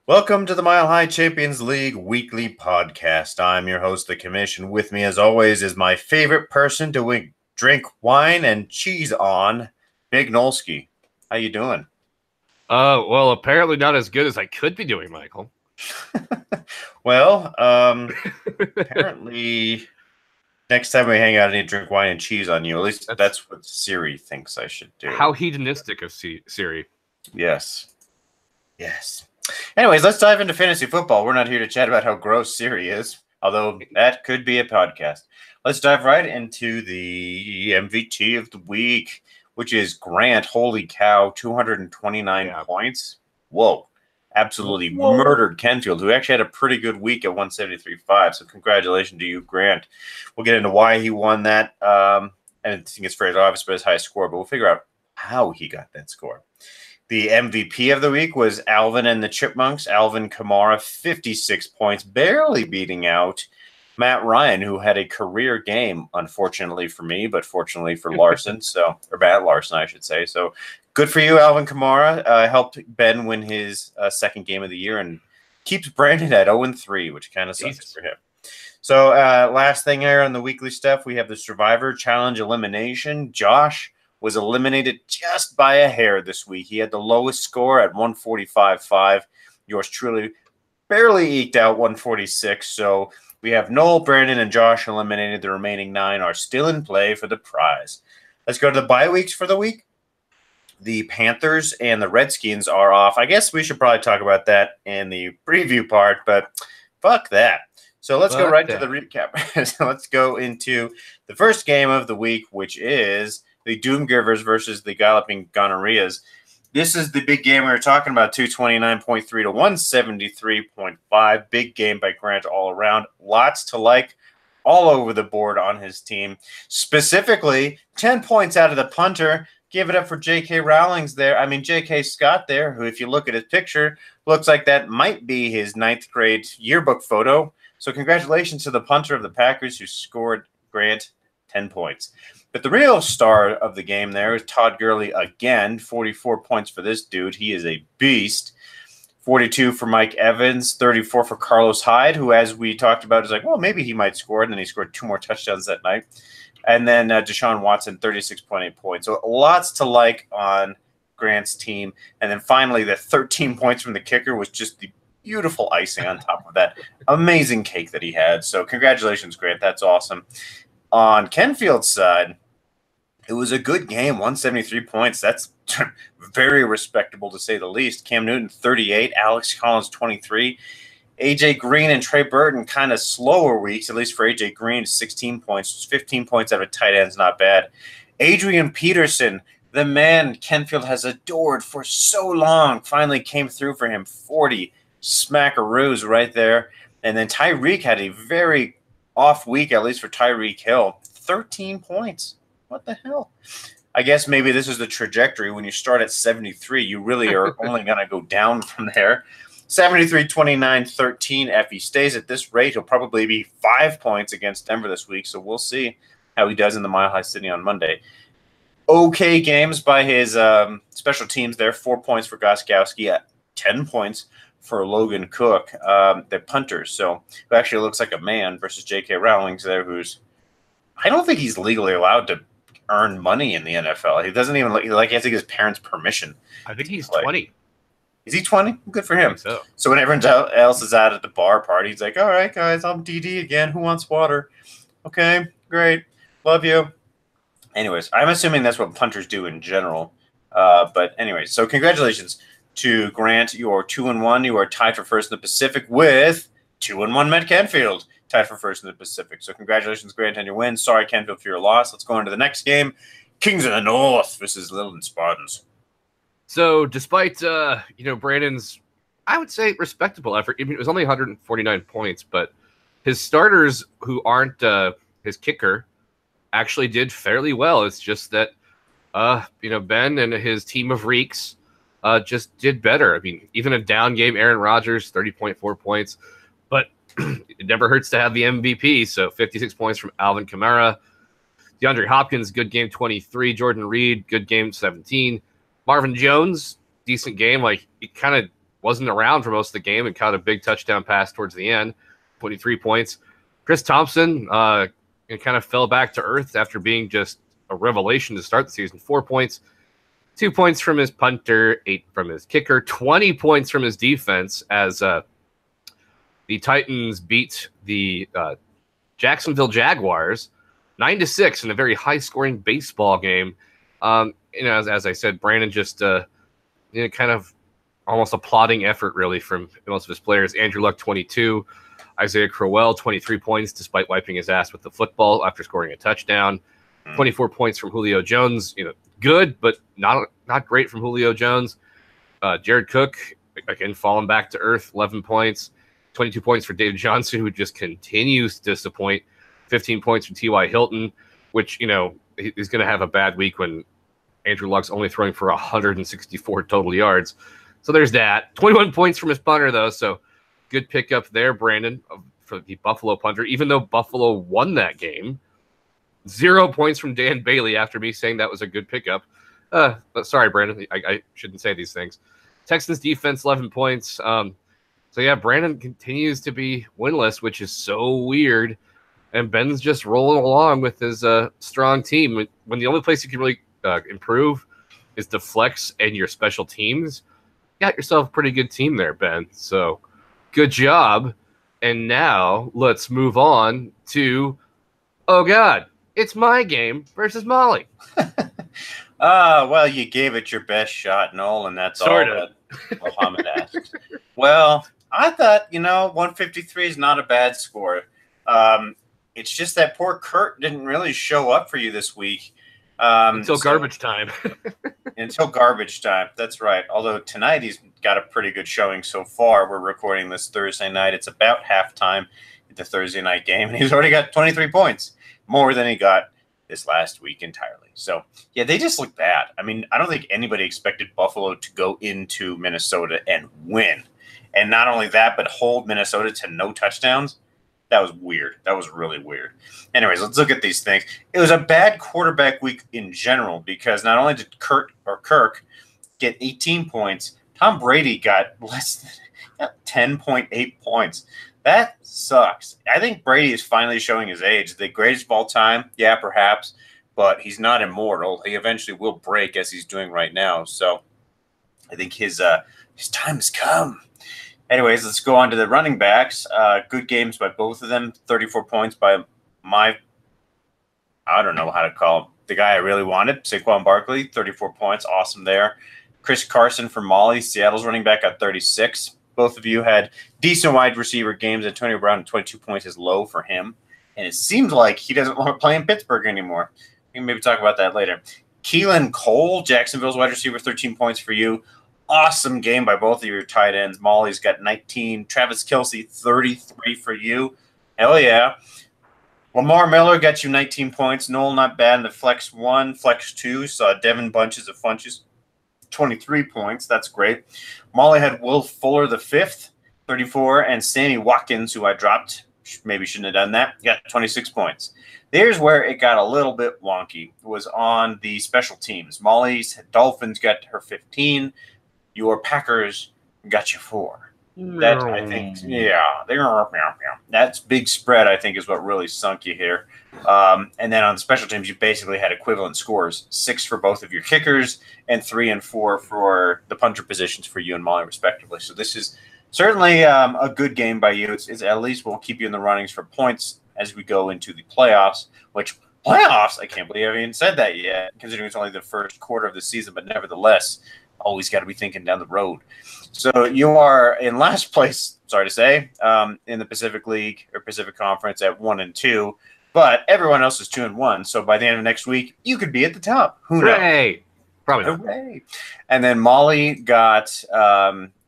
Welcome to the Mile High Champions League weekly podcast. I'm your host, The Commission. With me, as always, is my favorite person to drink wine and cheese on, Big Nolski. How you doing? Well, apparently not as good as I could be doing, Michael. Well, apparently next time we hang out, I need to drink wine and cheese on you. At least that's what Siri thinks I should do. How hedonistic of Siri. Yes. Anyways, let's dive into fantasy football. We're not here to chat about how gross Siri is, although that could be a podcast. Let's dive right into the MVP of the week, which is Grant. Holy cow, 229 points. Whoa. Absolutely murdered Kenfield, who actually had a pretty good week at 173.5. So congratulations to you, Grant. We'll get into why he won that. And I think it's very obvious about his high score, but we'll figure out how he got that score. The MVP of the week was Alvin and the Chipmunks. Alvin Kamara, 56 points, barely beating out Matt Ryan, who had a career game, unfortunately for me, but fortunately for Larson. Or Matt Larson, I should say. So good for you, Alvin Kamara. Helped Ben win his second game of the year and keeps Brandon at 0-3, which kind of sucks for him. So last thing here on the weekly stuff, we have the Survivor Challenge elimination. Josh was eliminated just by a hair this week. He had the lowest score at 145.5. Yours truly barely eked out 146. So we have Noel, Brandon, and Josh eliminated. The remaining 9 are still in play for the prize. Let's go to the bye weeks for the week. The Panthers and the Redskins are off. I guess we should probably talk about that in the preview part, but fuck that. So let's go right to the recap. So let's go into the first game of the week, which is the Doomgivers versus the Galloping Gonorrheas. This is the big game we were talking about, 229.3 to 173.5. Big game by Grant all around. Lots to like all over the board on his team. Specifically, 10 points out of the punter. Give it up for J.K. Rowlings there. I mean, J.K. Scott there, who, if you look at his picture, looks like that might be his 9th grade yearbook photo. So congratulations to the punter of the Packers who scored Grant 10 points. But the real star of the game there is Todd Gurley again, 44 points for this dude. He is a beast. 42 for Mike Evans, 34 for Carlos Hyde, who, as we talked about, is like, well, maybe he might score. And then he scored 2 more touchdowns that night. And then Deshaun Watson, 36.8 points. So lots to like on Grant's team. And then finally, the 13 points from the kicker was just the beautiful icing on top of that amazing cake that he had. So congratulations, Grant. That's awesome. On Kenfield's side, it was a good game, 173 points. That's very respectable to say the least. Cam Newton, 38. Alex Collins, 23. A.J. Green and Trey Burton, kind of slower weeks, at least for A.J. Green, 16 points. 15 points out of tight ends, not bad. Adrian Peterson, the man Kenfield has adored for so long, finally came through for him. 40 smackaroos right there. And then Tyreek had a very off week, at least for Tyreek Hill. 13 points. What the hell? I guess maybe this is the trajectory. When you start at 73, you really are only going to go down from there. 73, 29, 13. If he stays at this rate, he'll probably be 5 points against Denver this week. So we'll see how he does in the Mile High City on Monday. Okay games by his special teams there. 4 points for Gostkowski, 10 points for Logan Cook, the punters. So who actually looks like a man versus J.K. Rowlings there, who's I don't think he's legally allowed to earn money in the NFL. He doesn't even he has to get his parents' permission. I think he's 20. Is he 20? Good for him. So when everyone else is out at the bar party, he's like, all right, guys, I'm DD again. Who wants water? Okay, great. Love you. Anyways, I'm assuming that's what punters do in general. But anyways, so congratulations to Grant. You are 2-1. You are tied for first in the Pacific with 2-1 Matt Canfield, tied for first in the Pacific. So congratulations, Grant, on your win. Sorry, Canfield, for your loss. Let's go on to the next game. Kings of the North versus Littleton Spartans. So despite, Brandon's, I would say, respectable effort, I mean, it was only 149 points, but his starters who aren't his kicker actually did fairly well. It's just that, Ben and his team of reeks just did better. I mean, even a down game, Aaron Rodgers, 30.4 points, but it never hurts to have the MVP. So 56 points from Alvin Kamara. DeAndre Hopkins, good game, 23. Jordan Reed, good game, 17. Marvin Jones, decent game. Like, he kind of wasn't around for most of the game and caught a big touchdown pass towards the end, 23 points. Chris Thompson kind of fell back to earth after being just a revelation to start the season. 4 points, 2 points from his punter, 8 from his kicker, 20 points from his defense as the Titans beat the Jacksonville Jaguars 9-6 in a very high-scoring baseball game. As I said, Brandon just kind of almost a plodding effort, really, from most of his players. Andrew Luck, 22. Isaiah Crowell, 23 points, despite wiping his ass with the football after scoring a touchdown. 24 points from Julio Jones. Good, but not great from Julio Jones. Jared Cook, again, falling back to earth, 11 points. 22 points for David Johnson, who just continues to disappoint. 15 points from T.Y. Hilton, which, he's going to have a bad week when Andrew Luck's only throwing for 164 total yards. So there's that. 21 points from his punter, though, so good pickup there, Brandon, for the Buffalo punter, even though Buffalo won that game. 0 points from Dan Bailey after me saying that was a good pickup. But sorry, Brandon, I shouldn't say these things. Texans defense, 11 points. So, yeah, Brandon continues to be winless, which is so weird. And Ben's just rolling along with his strong team. When the only place you can really improve is the flex and your special teams, you got yourself a pretty good team there, Ben. So good job. And now let's move on to, oh, God, it's my game versus Molly. Well, you gave it your best shot, Noel, and that's all that Muhammad asks. Well, I thought, 153 is not a bad score. It's just that poor Kurt didn't really show up for you this week. Until garbage time. Until garbage time. That's right. Although tonight he's got a pretty good showing so far. We're recording this Thursday night. It's about halftime at the Thursday night game, and he's already got 23 points, more than he got this last week entirely. So, yeah, they just look bad. I mean, I don't think anybody expected Buffalo to go into Minnesota and win. And not only that, but hold Minnesota to no touchdowns. That was weird. That was really weird. Anyways, let's look at these things. It was a bad quarterback week in general because not only did Kirk get 18 points, Tom Brady got less than 10.8 points. That sucks. I think Brady is finally showing his age. The greatest of all time, yeah, perhaps, but he's not immortal. He eventually will break as he's doing right now. So I think his time has come. Anyways, let's go on to the running backs. Good games by both of them. 34 points by I don't know how to call him, the guy I really wanted, Saquon Barkley, 34 points. Awesome there. Chris Carson from Molly, Seattle's running back, got 36. Both of you had decent wide receiver games. Antonio Brown, 22 points is low for him. And it seems like he doesn't want to play in Pittsburgh anymore. We can maybe talk about that later. Keelan Cole, Jacksonville's wide receiver, 13 points for you. Awesome game by both of your tight ends. Molly's got 19. Travis Kelce, 33 for you. Hell yeah. Lamar Miller got you 19 points. Noel, not bad in the flex 1, flex 2. Saw Devin Bunches of Funches, 23 points. That's great. Molly had Will Fuller the 5th, 34, and Sammy Watkins, who I dropped. Maybe shouldn't have done that. Got 26 points. There's where it got a little bit wonky. It was on the special teams. Molly's Dolphins got her 15. Your Packers got you 4. That, I think, yeah. That's big spread, I think, is what really sunk you here. And then on the special teams, you basically had equivalent scores. 6 for both of your kickers and 3 and 4 for the punter positions for you and Molly, respectively. So this is certainly a good game by you. It's at least will keep you in the runnings for points as we go into the playoffs, which playoffs, I can't believe I even said that yet, considering it's only the first quarter of the season, but nevertheless, always got to be thinking down the road. So you are in last place, sorry to say, in the Pacific League or Pacific Conference at 1-2, but everyone else is 2-1. So by the end of next week, you could be at the top. Who knows? Hooray! Probably not. Hooray. And then Molly got,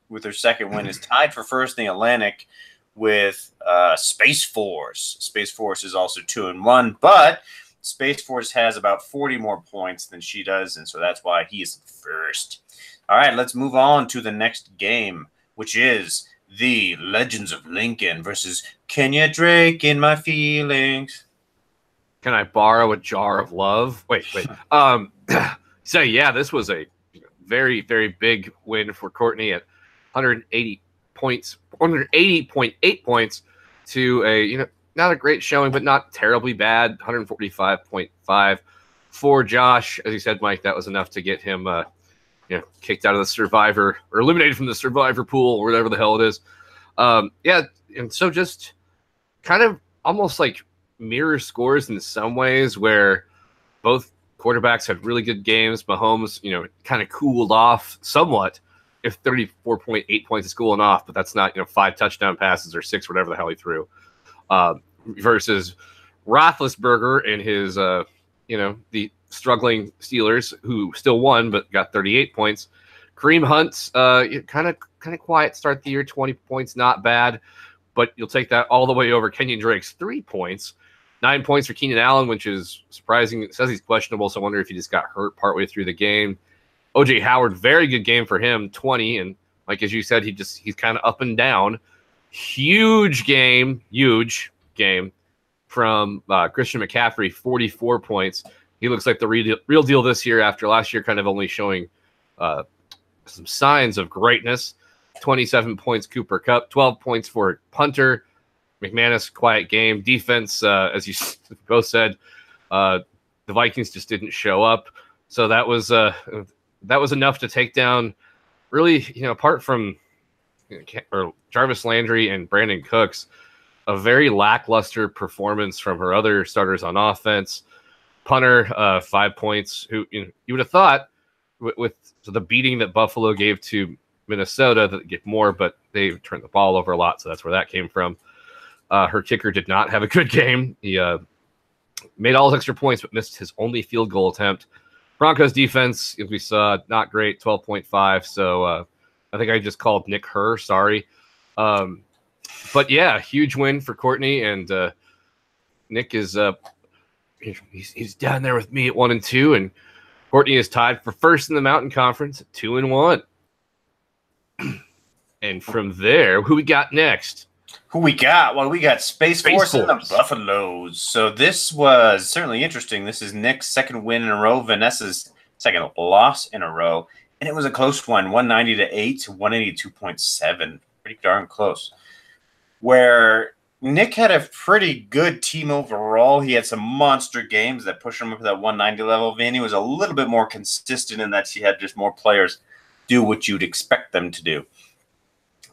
with her second win, is tied for first in the Atlantic with Space Force. Space Force is also 2-1, but Space Force has about 40 more points than she does, and so that's why he is first. All right, let's move on to the next game, which is the Legends of Lincoln versus Kenya Drake in My Feelings. Can I borrow a jar of love? Wait. So, yeah, this was a very, very big win for Courtney at 180 points, 180.8 points to a not a great showing, but not terribly bad. 145.5 for Josh. As you said, Mike, that was enough to get him kicked out of the Survivor or eliminated from the Survivor pool or whatever the hell it is. And so just kind of almost like mirror scores in some ways where both quarterbacks had really good games. Mahomes, kind of cooled off somewhat. If 34.8 points is cooling off, but that's not 5 touchdown passes or 6, whatever the hell he threw. Versus Roethlisberger and his the struggling Steelers, who still won but got 38 points. Kareem Hunt's kind of quiet start the year, 20 points, not bad, but you'll take that all the way over Kenyon Drake's 3 points. 9 points for Keenan Allen, which is surprising. It says he's questionable, so I wonder if he just got hurt partway through the game. O.J. Howard, very good game for him, 20, and like as you said, he's kind of up and down. Huge game from Christian McCaffrey, 44 points. He looks like the real deal this year after last year kind of only showing some signs of greatness. 27 points, Cooper Kupp, 12 points for punter. McManus, quiet game. Defense, as you both said, the Vikings just didn't show up. So that was enough to take down, really, apart from Jarvis Landry and Brandon Cooks, a very lackluster performance from her other starters on offense. Punter, 5 points, who you would have thought with the beating that Buffalo gave to Minnesota that get more, but they turned the ball over a lot, so that's where that came from. Her kicker did not have a good game. He made all his extra points, but missed his only field goal attempt. Broncos defense, as we saw, not great, 12.5. So I think I just called Nick Herr. Sorry. But yeah, huge win for Courtney, and Nick is he's down there with me at 1-2, and Courtney is tied for first in the Mountain Conference at 2-1. And from there, who we got next? Who we got? Well, we got Space Force and the Buffaloes. So this was certainly interesting. This is Nick's second win in a row, Vanessa's second loss in a row. And it was a close one, 190-8 to 182.7. Pretty darn close. Where Nick had a pretty good team overall. He had some monster games that pushed him up to that 190 level. Vanny was a little bit more consistent in that she had just more players do what you'd expect them to do.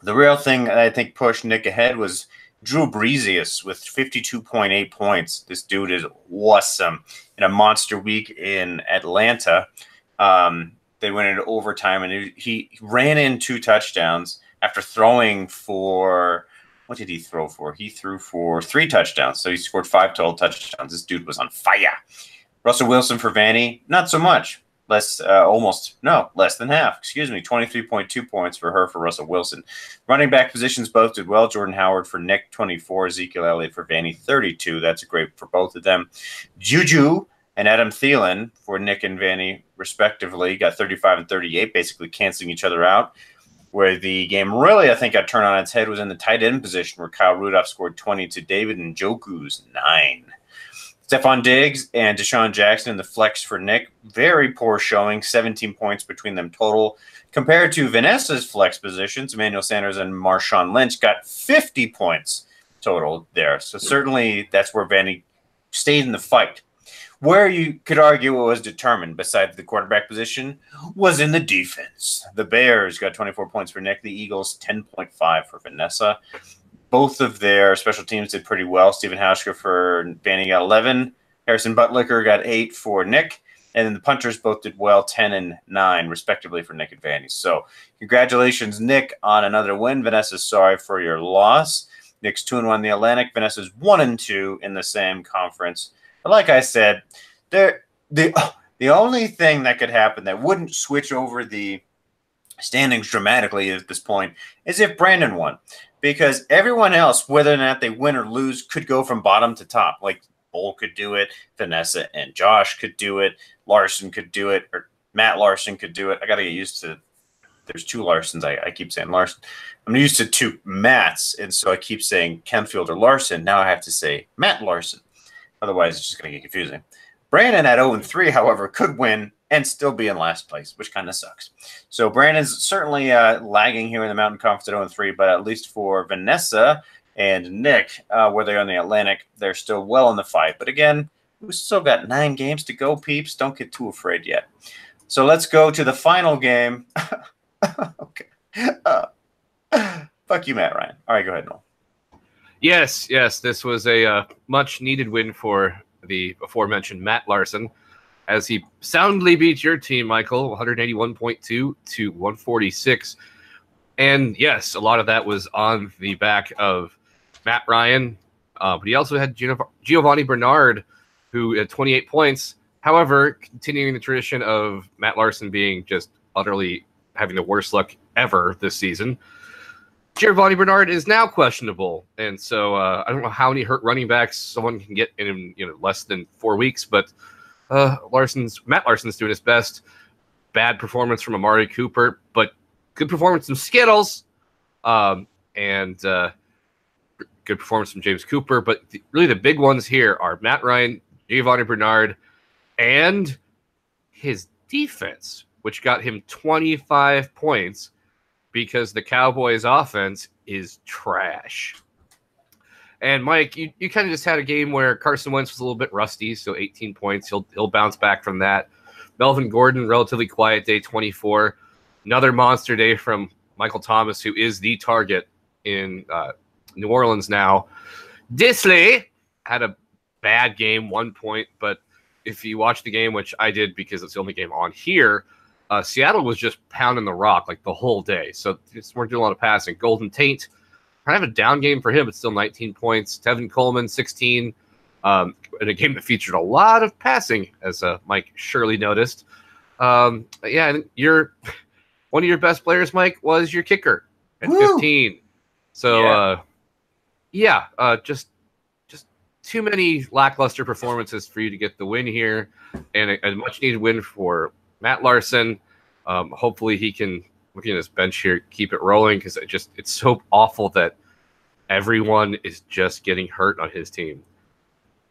The real thing that I think pushed Nick ahead was Drew Breesius with 52.8 points. This dude is awesome. In a monster week in Atlanta, they went into overtime, and he ran in 2 touchdowns after throwing for – what did he throw for? He threw for 3 touchdowns, so he scored 5 total touchdowns. This dude was on fire. Russell Wilson for Vanny, not so much. Less than half. 23.2 points for her for Russell Wilson. Running back positions both did well. Jordan Howard for Nick, 24. Ezekiel Elliott for Vanny, 32. That's great for both of them. Juju and Adam Thielen for Nick and Vanny, respectively, got 35 and 38, basically canceling each other out. Where the game really, I think, got turned on its head was in the tight end position, where Kyle Rudolph scored 20 to David Njoku's 9. Stephon Diggs and Deshaun Jackson in the flex for Nick. Very poor showing, 17 points between them total. Compared to Vanessa's flex positions, Emmanuel Sanders and Marshawn Lynch got 50 points total there. So certainly that's where Vanny stayed in the fight. Where you could argue it was determined, besides the quarterback position, was in the defense. The Bears got 24 points for Nick. The Eagles, 10.5 for Vanessa. Both of their special teams did pretty well. Stephen Hauschka for Vanny got 11. Harrison Buttlicker got 8 for Nick. And then the punters both did well, 10 and 9, respectively, for Nick and Vanny. So congratulations, Nick, on another win. Vanessa's sorry for your loss. Nick's 2-1 in the Atlantic. Vanessa's 1-2 in the same conference. But like I said, the only thing that could happen that wouldn't switch over the standings dramatically at this point is if Brandon won. Because everyone else, whether or not they win or lose, could go from bottom to top. Like Bull could do it, Vanessa and Josh could do it, Larson could do it, or Matt Larson could do it. I got to get used to – there's 2 Larsons. I keep saying Larson. I'm used to 2 Matts, and so I keep saying Kenfield or Larson. Now I have to say Matt Larson. Otherwise, it's just going to get confusing. Brandon at 0-3, however, could win and still be in last place, which kind of sucks. So Brandon's certainly lagging here in the Mountain Conference at 0-3, but at least for Vanessa and Nick, where they're in the Atlantic, they're still well in the fight. But again, we've still got 9 games to go, peeps. Don't get too afraid yet. So let's go to the final game. Okay. Fuck you, Matt Ryan. All right, go ahead, Noel. Yes, this was a much-needed win for the aforementioned Matt Larson, as he soundly beat your team, Michael, 181.2 to 146. And yes, a lot of that was on the back of Matt Ryan, but he also had Giovanni Bernard, who had 28 points. However, continuing the tradition of Matt Larson being just utterly having the worst luck ever this season, Giovanni Bernard is now questionable, and so I don't know how many hurt running backs someone can get in less than 4 weeks. But Matt Larson's doing his best. Bad performance from Amari Cooper, but good performance from Skittles, and good performance from James Cooper. But really, the big ones here are Matt Ryan, Giovanni Bernard, and his defense, which got him 25 points. Because the Cowboys' offense is trash. And Mike, you kind of just had a game where Carson Wentz was a little bit rusty, so 18 points. He'll bounce back from that. Melvin Gordon, relatively quiet day, 24. Another monster day from Michael Thomas, who is the target in New Orleans now. Disley had a bad game, 1 point, but if you watch the game, which I did because it's the only game on here, Seattle was just pounding the rock like the whole day. So just weren't doing a lot of passing. Golden Tate, kind of a down game for him, but still 19 points. Tevin Coleman, 16. In a game that featured a lot of passing, as Mike surely noticed. And one of your best players, Mike, was your kicker at 15. So, just too many lackluster performances for you to get the win here, and a much-needed win for Matt Larson. Hopefully he can, looking at his bench here, keep it rolling, because it's so awful that everyone is just getting hurt on his team.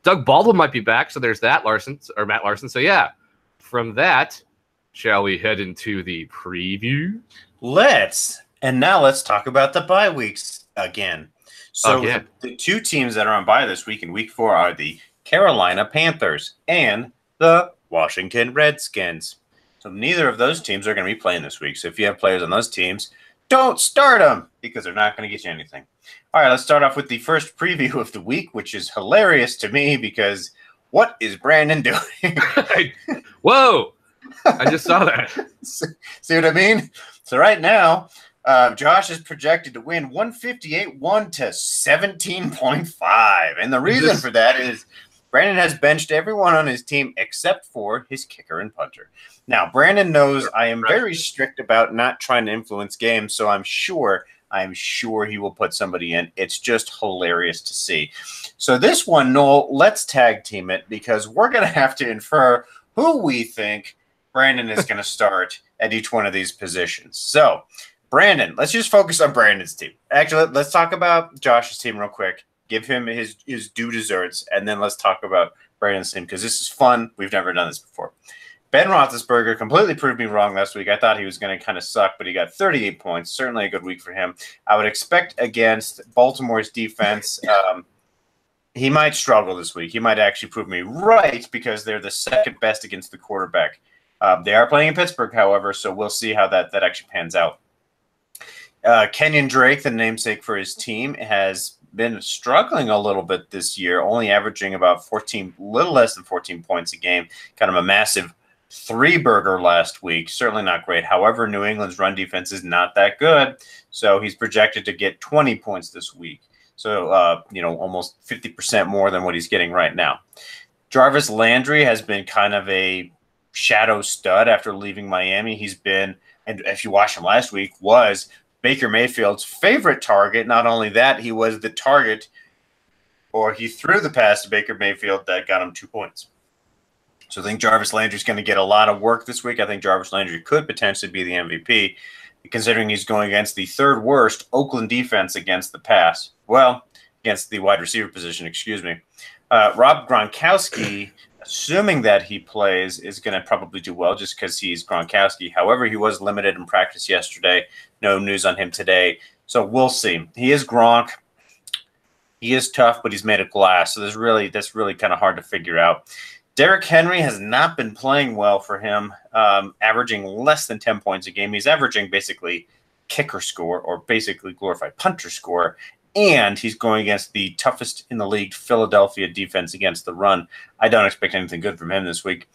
Doug Baldwin might be back, so there's that, Matt Larson. So yeah, from that, shall we head into the preview? Now let's talk about the bye weeks again. So the 2 teams that are on bye this week in week 4 are the Carolina Panthers and the Washington Redskins. So neither of those teams are going to be playing this week. So if you have players on those teams, don't start them because they're not going to get you anything. All right, let's start off with the first preview of the week, which is hilarious to me because what is Brandon doing? Whoa, I just saw that. See what I mean? So right now, Josh is projected to win 158-1 to 17.5. And the reason for that is Brandon has benched everyone on his team except for his kicker and punter. Now, Brandon knows I am very strict about not trying to influence games, so I'm sure he will put somebody in. It's just hilarious to see. So this one, Noel, let's tag team it because we're going to have to infer who we think Brandon is going to start at each one of these positions. So, Brandon, let's just focus on Brandon's team. Actually, let's talk about Josh's team real quick. Give him his due deserts, and then let's talk about Brandon's team because this is fun. We've never done this before. Ben Roethlisberger completely proved me wrong last week. I thought he was going to kind of suck, but he got 38 points. Certainly a good week for him. I would expect against Baltimore's defense, he might struggle this week. He might actually prove me right because they're the second best against the quarterback. They are playing in Pittsburgh, however, so we'll see how that actually pans out. Kenyon Drake, the namesake for his team, has been struggling a little bit this year, only averaging about little less than 14 points a game. Kind of a massive 3-burger last week. Certainly not great. However, New England's run defense is not that good, so he's projected to get 20 points this week. So, almost 50% more than what he's getting right now. Jarvis Landry has been kind of a shadow stud after leaving Miami. He's been, and if you watched him last week, was Baker Mayfield's favorite target. Not only that, he was the target, or he threw the pass to Baker Mayfield that got him 2 points. So I think Jarvis Landry's going to get a lot of work this week. I think Jarvis Landry could potentially be the MVP, considering he's going against the 3rd worst Oakland defense against the pass. Well, against the wide receiver position, excuse me. Rob Gronkowski assuming that he plays, is going to probably do well just because he's Gronkowski. However, he was limited in practice yesterday. No news on him today. So we'll see. He is Gronk. He is tough, but he's made of glass. So that's really kind of hard to figure out. Derrick Henry has not been playing well for him, averaging less than 10 points a game. He's averaging basically kicker score or basically glorified punter score. And he's going against the toughest in the league Philadelphia defense against the run. I don't expect anything good from him this week.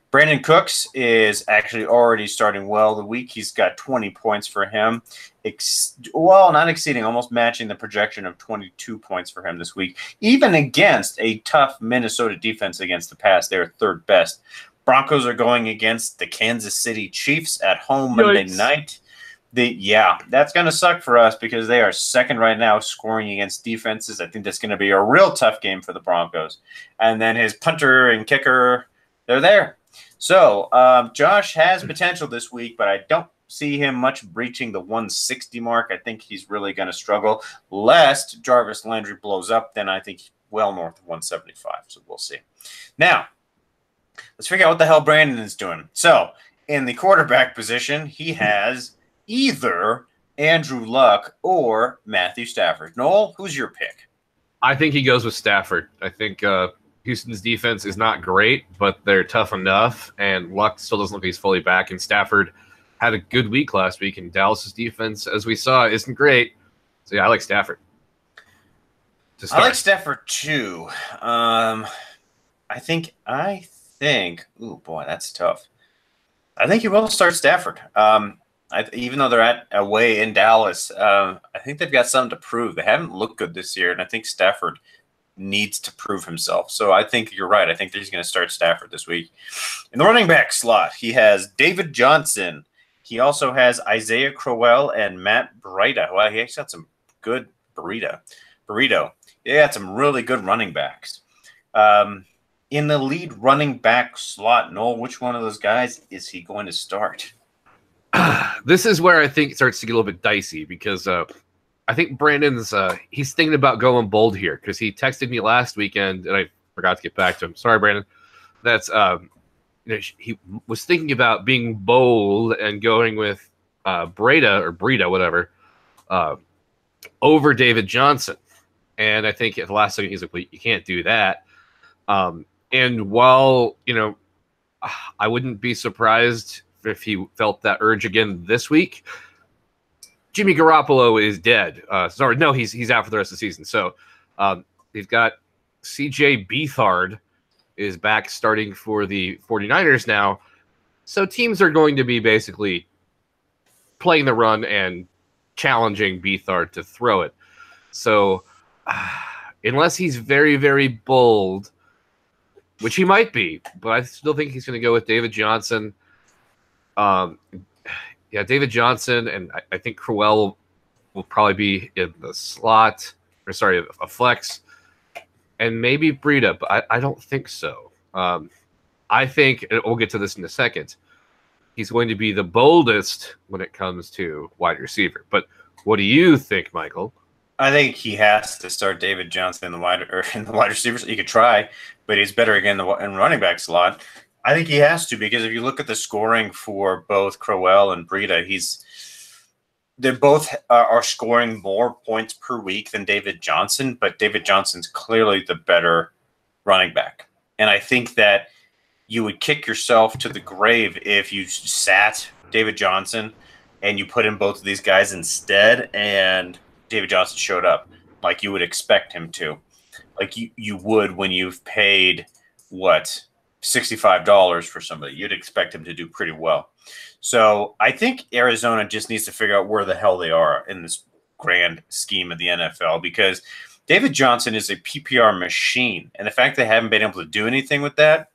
Brandon Cooks is actually already starting well the week. He's got 20 points for him. Not exceeding, almost matching the projection of 22 points for him this week. Even against a tough Minnesota defense against the pass, they're third best. Broncos are going against the Kansas City Chiefs at home Monday night. That's going to suck for us because they are second right now scoring against defenses. I think that's going to be a real tough game for the Broncos. And then his punter and kicker, they're there. So Josh has potential this week, but I don't see him much breaching the 160 mark. I think he's really going to struggle. Lest Jarvis Landry blows up, then I think well north of 175. So we'll see. Now, let's figure out what the hell Brandon is doing. So in the quarterback position, he has either Andrew Luck or Matthew Stafford. Noel, who's your pick? I think he goes with Stafford. I think Houston's defense is not great, but they're tough enough, and Luck still doesn't look like he's fully back, and Stafford had a good week last week, and Dallas's defense, as we saw, isn't great. So, yeah, I like Stafford. I like Stafford, too. I think oh, boy, that's tough. I think you will start Stafford. Even though they're away in Dallas, I think they've got something to prove. They haven't looked good this year, and I think Stafford needs to prove himself. So I think you're right. I think he's going to start Stafford this week. In the running back slot, he has David Johnson. He also has Isaiah Crowell and Matt Breida. Well, he's got some good burrito. He got some really good running backs. In the lead running back slot, Noel, which one of those guys is he going to start? This is where I think it starts to get a little bit dicey because I think Brandon's he's thinking about going bold here because he texted me last weekend and I forgot to get back to him. Sorry, Brandon. That's he was thinking about being bold and going with Breida, whatever, over David Johnson. And I think at the last second he's like, well, you can't do that. And while I wouldn't be surprised if he felt that urge again this week, Jimmy Garoppolo is dead. He's out for the rest of the season. So they've got CJ Beathard is back starting for the 49ers now. So teams are going to be basically playing the run and challenging Beathard to throw it. So unless he's very, very bold, which he might be, but I still think he's going to go with David Johnson. David Johnson, and I think Crowell will probably be in the slot, a flex, and maybe Breida, but I don't think so. I think, and we'll get to this in a second, he's going to be the boldest when it comes to wide receiver. But what do you think, Michael? I think he has to start David Johnson in the wide receivers. He could try, but he's better again in running back slot. I think he has to because if you look at the scoring for both Crowell and Breida, they both are scoring more points per week than David Johnson, but David Johnson's clearly the better running back. And I think that you would kick yourself to the grave if you sat David Johnson and you put in both of these guys instead and David Johnson showed up like you would expect him to. Like you would when you've paid, $65 for somebody. You'd expect him to do pretty well. So I think Arizona just needs to figure out where the hell they are in this grand scheme of the NFL because David Johnson is a PPR machine. And the fact they haven't been able to do anything with that,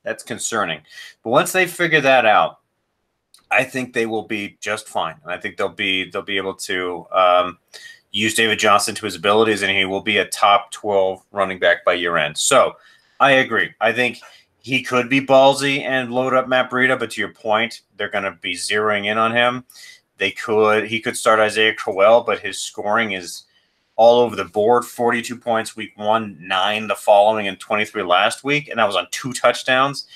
that's concerning. But once they figure that out, I think they will be just fine. And I think they'll be able to use David Johnson to his abilities, and he will be a top 12 running back by year end. So I agree. I think he could be ballsy and load up Matt Breida, but to your point, they're going to be zeroing in on him. He could start Isaiah Crowell, but his scoring is all over the board. 42 points week 1, 9 the following, and 23 last week, and that was on 2 touchdowns.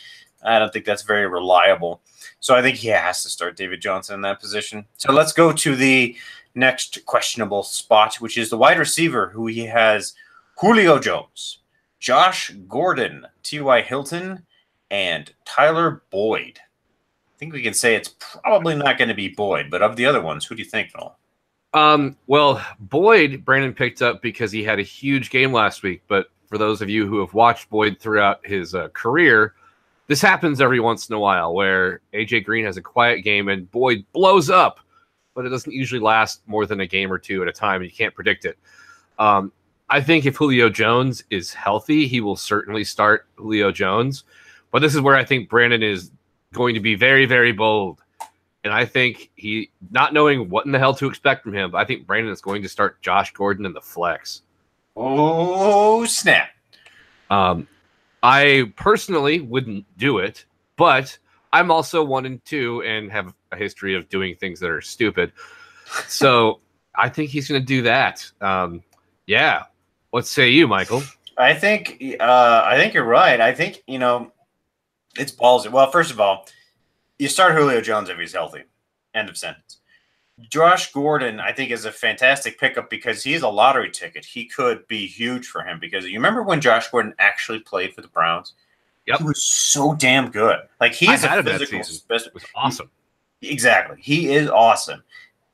I don't think that's very reliable. So I think he has to start David Johnson in that position. So let's go to the next questionable spot, which is the wide receiver, who he has Julio Jones, Josh Gordon, T.Y. Hilton, and Tyler Boyd. I think we can say it's probably not going to be Boyd, but of the other ones, who do you think, Noel? Well, Boyd, Brandon picked up because he had a huge game last week. But for those of you who have watched Boyd throughout his career, this happens every once in a while where AJ Green has a quiet game and Boyd blows up, but it doesn't usually last more than a game or two at a time. And you can't predict it. I think if Julio Jones is healthy, he will certainly start Julio Jones. But this is where I think Brandon is going to be very, very bold. And I think he, not knowing what in the hell to expect from him, but I think Brandon is going to start Josh Gordon in the flex. Oh, snap. I personally wouldn't do it, but I'm also 1-2 and have a history of doing things that are stupid. So I think he's going to do that. Yeah. What say you, Michael? I think you're right. I think, it's ballsy. Well, first of all, you start Julio Jones if he's healthy. End of sentence. Josh Gordon, I think, is a fantastic pickup because he's a lottery ticket. He could be huge for him because you remember when Josh Gordon actually played for the Browns? Yep. He was so damn good. Like, he's a physical specimen. It was awesome. Exactly. He is awesome.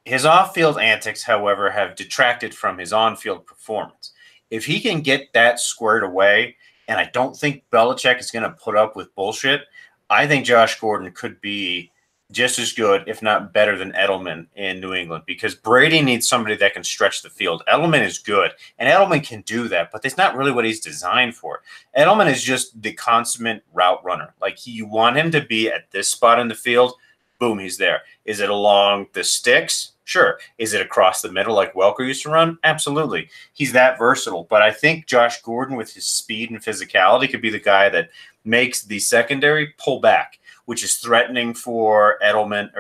His off-field antics, however, have detracted from his on-field performance. If he can get that squared away, and I don't think Belichick is going to put up with bullshit, I think Josh Gordon could be just as good, if not better, than Edelman in New England because Brady needs somebody that can stretch the field. Edelman is good, and Edelman can do that, but that's not really what he's designed for. Edelman is just the consummate route runner. Like, you want him to be at this spot in the field, boom, he's there. Is it along the sticks? Sure. Is it across the middle like Welker used to run? Absolutely. He's that versatile. But I think Josh Gordon, with his speed and physicality, could be the guy that makes the secondary pull back, which is threatening for Edelman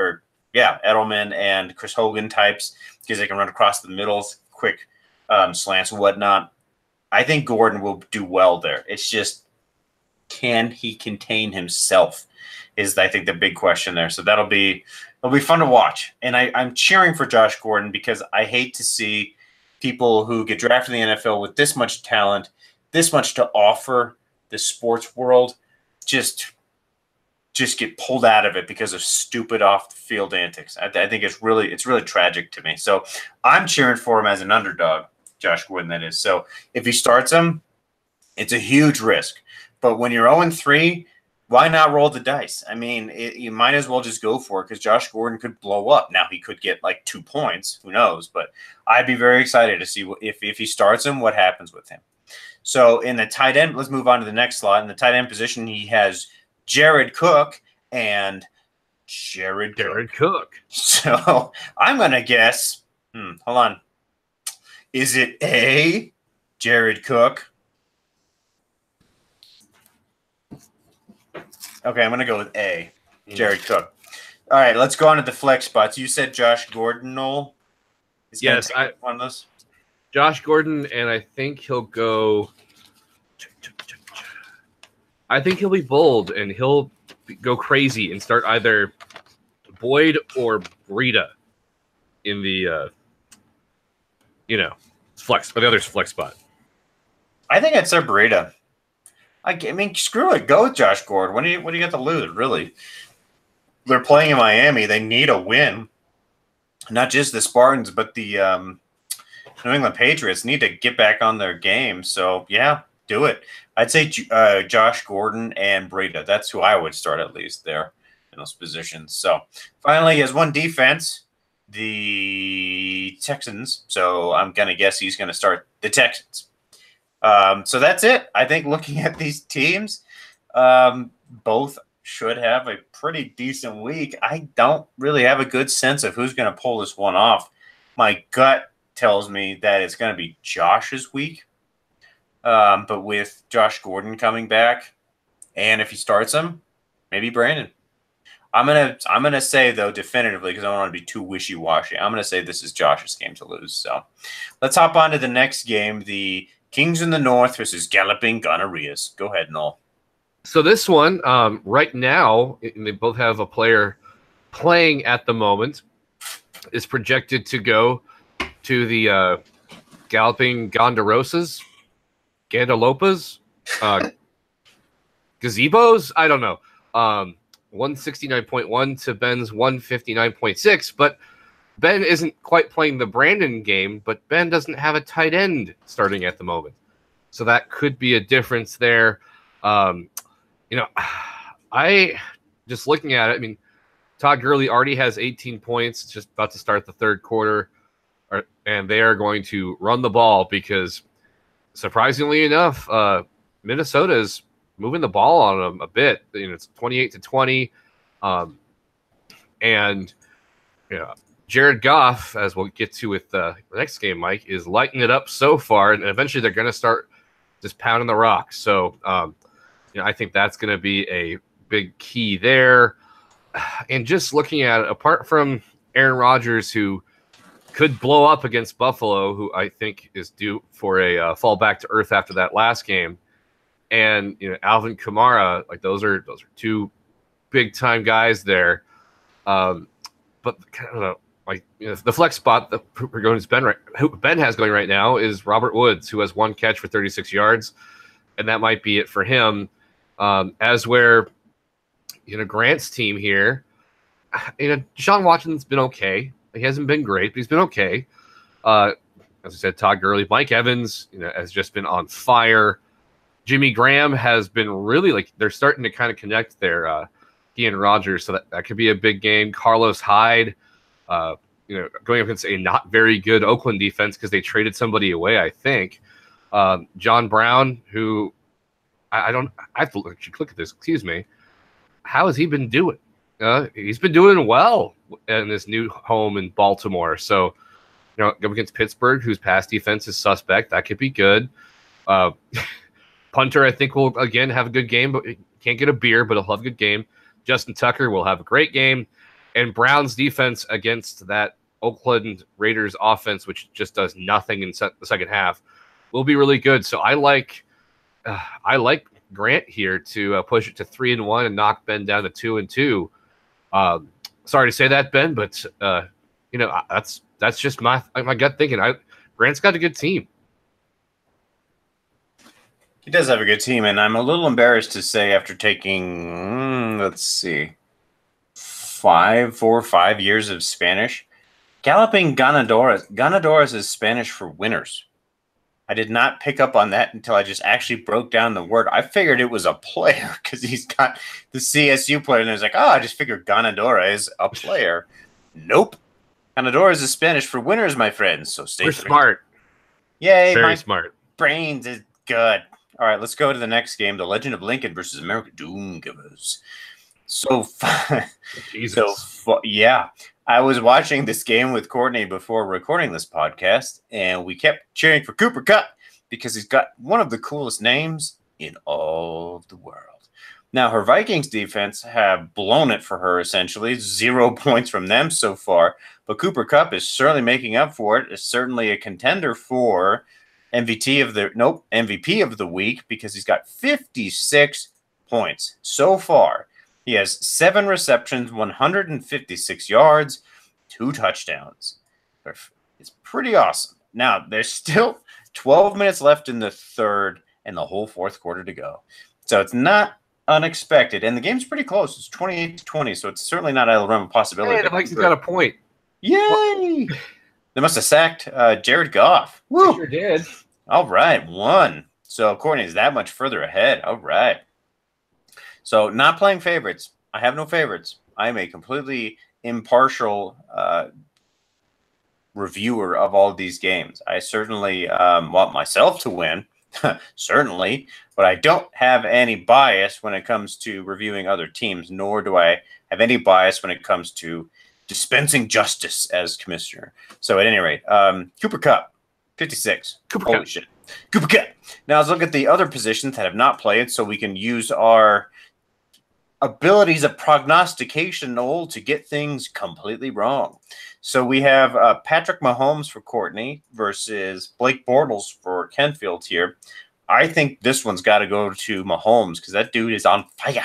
and Chris Hogan types because they can run across the middles, quick slants and whatnot. I think Gordon will do well there. It's just, can he contain himself is, I think, the big question there. So it'll be fun to watch. And I'm cheering for Josh Gordon because I hate to see people who get drafted in the NFL with this much talent, this much to offer the sports world, just get pulled out of it because of stupid off-the-field antics. I think it's really tragic to me. So I'm cheering for him as an underdog, Josh Gordon, that is. So if he starts him, it's a huge risk. But when you're 0-3, why not roll the dice? I mean, you might as well just go for it because Josh Gordon could blow up. Now, he could get like 2 points. Who knows? But I'd be very excited to see if he starts him, what happens with him. So in the tight end, let's move on to the next slot. In the tight end position, he has Jared Cook and Jared Cook. So I'm going to guess, hold on. Is it A, Jared Cook? Okay, I'm going to go with A, Jared Cook. All right, let's go on to the flex spots. You said Josh Gordon, Noel? Yes, one of those. Josh Gordon, and I think he'll go. I think he'll be bold and he'll go crazy and start either Boyd or Breida in the flex, or the other's flex spot. I think I'd start Breida. I mean, screw it. Go with Josh Gordon. What do you got to lose, really? They're playing in Miami. They need a win. Not just the Spartans, but the New England Patriots need to get back on their game. So, yeah, do it. I'd say Josh Gordon and Breida. That's who I would start at least there in those positions. So, finally, he has one defense, the Texans. So, I'm going to guess he's going to start the Texans. So that's it. I think looking at these teams, both should have a pretty decent week. I don't really have a good sense of who's going to pull this one off. My gut tells me that it's going to be Josh's week. But with Josh Gordon coming back, and if he starts him, maybe Brandon. I'm gonna say though definitively, because I don't want to be too wishy-washy. I'm gonna say this is Josh's game to lose. So let's hop on to the next game. The Kings in the North versus Galloping Gonorrheas. Go ahead, Noel. So this one, right now, they both have a player playing at the moment, is projected to go to the Galloping Gondorosas, Gandalopas, Gazebos. I don't know. 169.1 to Ben's 159.6, but Ben isn't quite playing the Brandon game, but Ben doesn't have a tight end starting at the moment. So that could be a difference there. I just looking at it, I mean, Todd Gurley already has 18 points, just about to start the third quarter, and they are going to run the ball because, surprisingly enough, Minnesota is moving the ball on them a bit. It's 28-20, and Jared Goff, as we'll get to with the next game, Mike, is lighting it up so far, and eventually they're going to start just pounding the rock. So, I think that's going to be a big key there. And just looking at it, apart from Aaron Rodgers, who could blow up against Buffalo, who I think is due for a fall back to earth after that last game, and Alvin Kamara, like those are two big time guys there. But I don't know, like the flex spot that Ben has going right now is Robert Woods, who has one catch for 36 yards, and that might be it for him. As where Grant's team here, Deshaun Watson's been okay. He hasn't been great, but he's been okay. As I said, Todd Gurley, Mike Evans, has just been on fire. Jimmy Graham has been really they're starting to kind of connect there. He and Rodgers, so that could be a big game. Carlos Hyde, going up against a not very good Oakland defense because they traded somebody away, I think. John Brown, who I have to look at this. Excuse me. How has he been doing? He's been doing well in this new home in Baltimore. So, go against Pittsburgh, whose pass defense is suspect. That could be good. Punter, I think, will again have a good game, but he can't get a beer, but he'll have a good game. Justin Tucker will have a great game. And Brown's defense against that Oakland Raiders offense, which just does nothing in the second half, will be really good. So I like Grant here to push it to 3-1 and knock Ben down to 2-2. Sorry to say that, Ben, but that's just my gut thinking. Grant's got a good team. He does have a good team, and I'm a little embarrassed to say after taking, let's see, 4 or 5 years of Spanish, Galloping Ganadoras is Spanish for winners. I did not pick up on that until I just actually broke down the word. I figured it was a player because he's got the CSU player, and I was like, I just figured Ganadora is a player. Nope. Ganadora is Spanish for winners, my friends. So stay smart. Yay. Very smart. Brains is good. All right, let's go to the next game. The Legend of Lincoln versus American Doomgivers. Yeah. I was watching this game with Courtney before recording this podcast, and we kept cheering for Cooper Kupp because he's got one of the coolest names in all of the world. Now, her Vikings defense have blown it for her, essentially. 0 points from them so far, but Cooper Kupp is certainly making up for it. Is certainly a contender for MVP of the week because he's got 56 points so far. He has 7 receptions, 156 yards, 2 touchdowns. It's pretty awesome. Now, there's still 12 minutes left in the third and the whole fourth quarter to go. So it's not unexpected. And the game's pretty close. It's 28-20, so it's certainly not out of the realm of possibility. Hey, the Vikings got a point. Yay! They must have sacked Jared Goff. Woo! They sure did. All right, 1. So Courtney is that much further ahead. All right. So not playing favorites. I have no favorites. I am a completely impartial reviewer of all of these games. I certainly want myself to win, certainly, but I don't have any bias when it comes to reviewing other teams, nor do I have any bias when it comes to dispensing justice as commissioner. So at any rate, Cooper Kupp, 56. Holy shit. Cooper Kupp. Now let's look at the other positions that have not played so we can use our abilities of prognostication, Noel, to get things completely wrong. So we have Patrick Mahomes for Courtney versus Blake Bortles for Kenfield here. I think this one's got to go to Mahomes because that dude is on fire.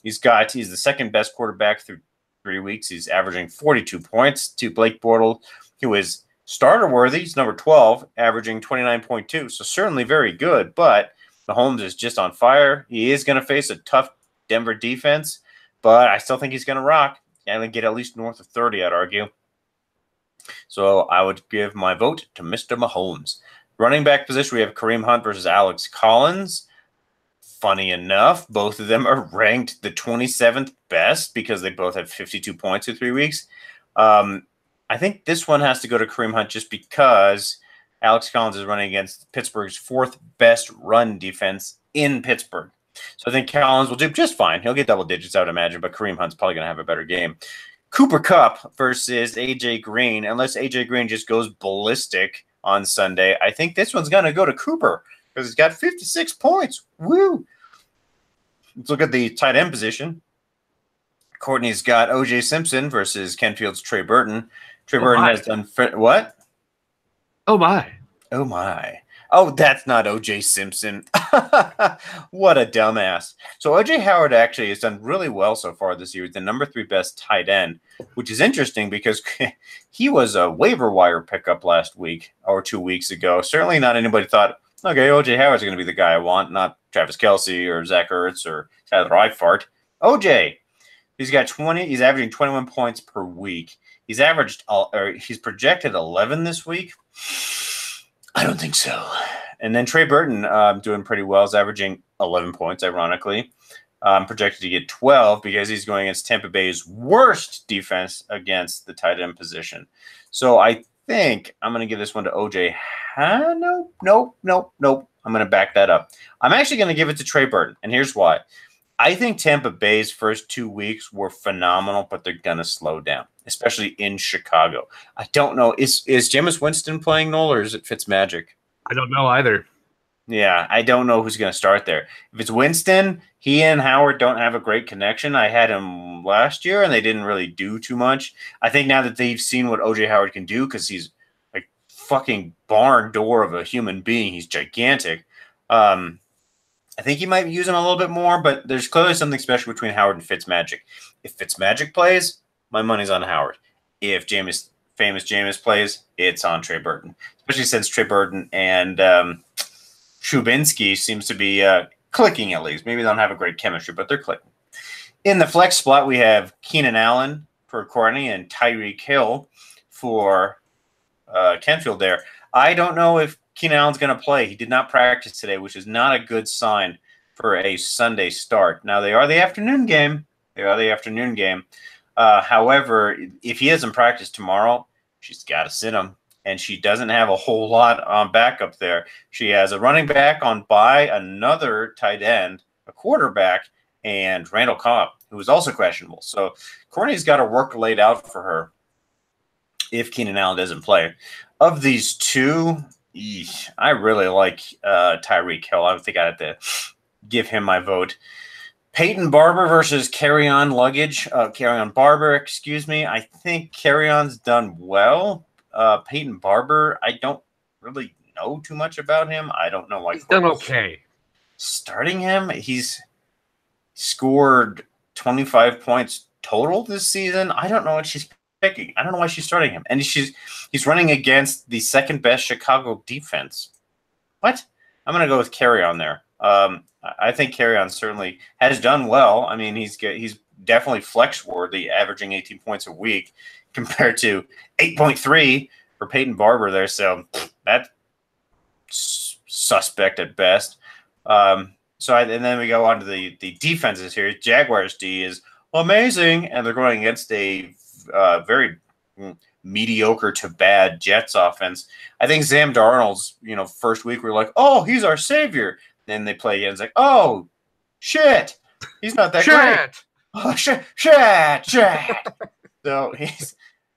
He's the second best quarterback through 3 weeks. He's averaging 42 points to Blake Bortles, who is starter worthy. He's number 12, averaging 29.2. So certainly very good, but Mahomes is just on fire. He is going to face a tough Denver defense, but I still think he's going to rock and get at least north of 30, I'd argue. So I would give my vote to Mr. Mahomes. Running back position, we have Kareem Hunt versus Alex Collins. Funny enough, both of them are ranked the 27th best because they both have 52 points in 3 weeks. I think this one has to go to Kareem Hunt just because Alex Collins is running against Pittsburgh's 4th best run defense in Pittsburgh. So I think Collins will do just fine. He'll get double digits, I would imagine, but Kareem Hunt's probably going to have a better game. Cooper Kupp versus A.J. Green. Unless A.J. Green just goes ballistic on Sunday, I think this one's going to go to Cooper because he's got 56 points. Woo! Let's look at the tight end position. Courtney's got O.J. Simpson versus Kenfield's Trey Burton. Trey Burton has done what? Oh, my. Oh, my. Oh, that's not O.J. Simpson. What a dumbass. So O.J. Howard actually has done really well so far this year. He's the number 3 best tight end, which is interesting because he was a waiver wire pickup last week or 2 weeks ago. Certainly not anybody thought, okay, O.J. Howard's going to be the guy I want, not Travis Kelce or Zach Ertz or Tyler Eifert. O.J., he's averaging 21 points per week. He's projected 11 this week. I don't think so. And then Trey Burton doing pretty well. He's averaging 11 points, ironically. Projected to get 12 because he's going against Tampa Bay's worst defense against the tight end position. So I think I'm going to give this one to OJ. Nope. I'm going to back that up. I'm actually going to give it to Trey Burton, and here's why. I think Tampa Bay's first 2 weeks were phenomenal, but they're going to slow down, especially in Chicago. I don't know. Is Jameis Winston playing, Noel, or is it Fitzmagic? I don't know either. Yeah, I don't know who's going to start there. If it's Winston, he and Howard don't have a great connection. I had him last year, and they didn't really do too much. I think now that they've seen what O.J. Howard can do, because he's a fucking barn door of a human being. He's gigantic. I think he might use him a little bit more, but there's clearly something special between Howard and Fitzmagic. If Fitzmagic plays, my money's on Howard. If famous Jameis plays, it's on Trey Burton. Especially since Trey Burton and Trubinsky seems to be clicking at least. Maybe they don't have a great chemistry, but they're clicking. In the flex spot, we have Keenan Allen for Courtney and Tyreek Hill for Kenfield there. I don't know if Keenan Allen's going to play. He did not practice today, which is not a good sign for a Sunday start. Now, they are the afternoon game. However, if he doesn't practice tomorrow, she's got to sit him. And she doesn't have a whole lot on backup there. She has a running back on bye, another tight end, a quarterback, and Randall Cobb, who is also questionable. So Courtney's got her work laid out for her if Keenan Allen doesn't play. Of these two, I really like Tyreek Hill. I think I have to give him my vote. Peyton Barber versus Carry-On Barber, excuse me. I think Carry-On's done well. Peyton Barber, I don't really know too much about him. I don't know why he's done okay. Starting him, he's scored 25 points total this season. I don't know what she's picking. I don't know why she's starting him. And he's running against the second best Chicago defense. What? I'm going to go with Carry-On there. I think Carry-On certainly has done well. I mean, he's definitely flex worthy, averaging 18 points a week compared to 8.3 for Peyton Barber there. So that's suspect at best. And then we go on to the defenses here. Jaguars D is amazing, and they're going against a very mediocre to bad Jets offense. I think Sam Darnold's, first week we're like, oh, he's our savior. Then they play again. It's like, oh, shit. He's not that great. Oh, shit. So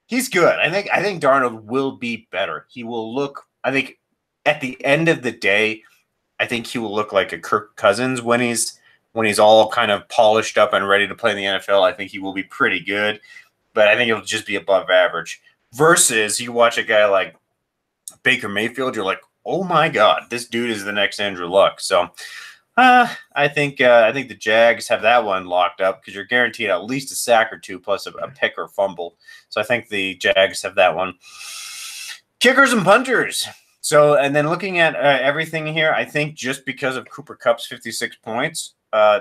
he's good. I think Darnold will be better. He will look, I think at the end of the day, I think he will look like a Kirk Cousins when he's when he's all kind of polished up and ready to play in the NFL, I think he will be pretty good. But I think it'll just be above average. Versus you watch a guy like Baker Mayfield, you're like, oh my God, this dude is the next Andrew Luck. So I think the Jags have that one locked up because you're guaranteed at least a sack or two plus a pick or fumble. So I think the Jags have that one. Kickers and punters. So, and then looking at everything here, I think just because of Cooper Kupp's 56 points,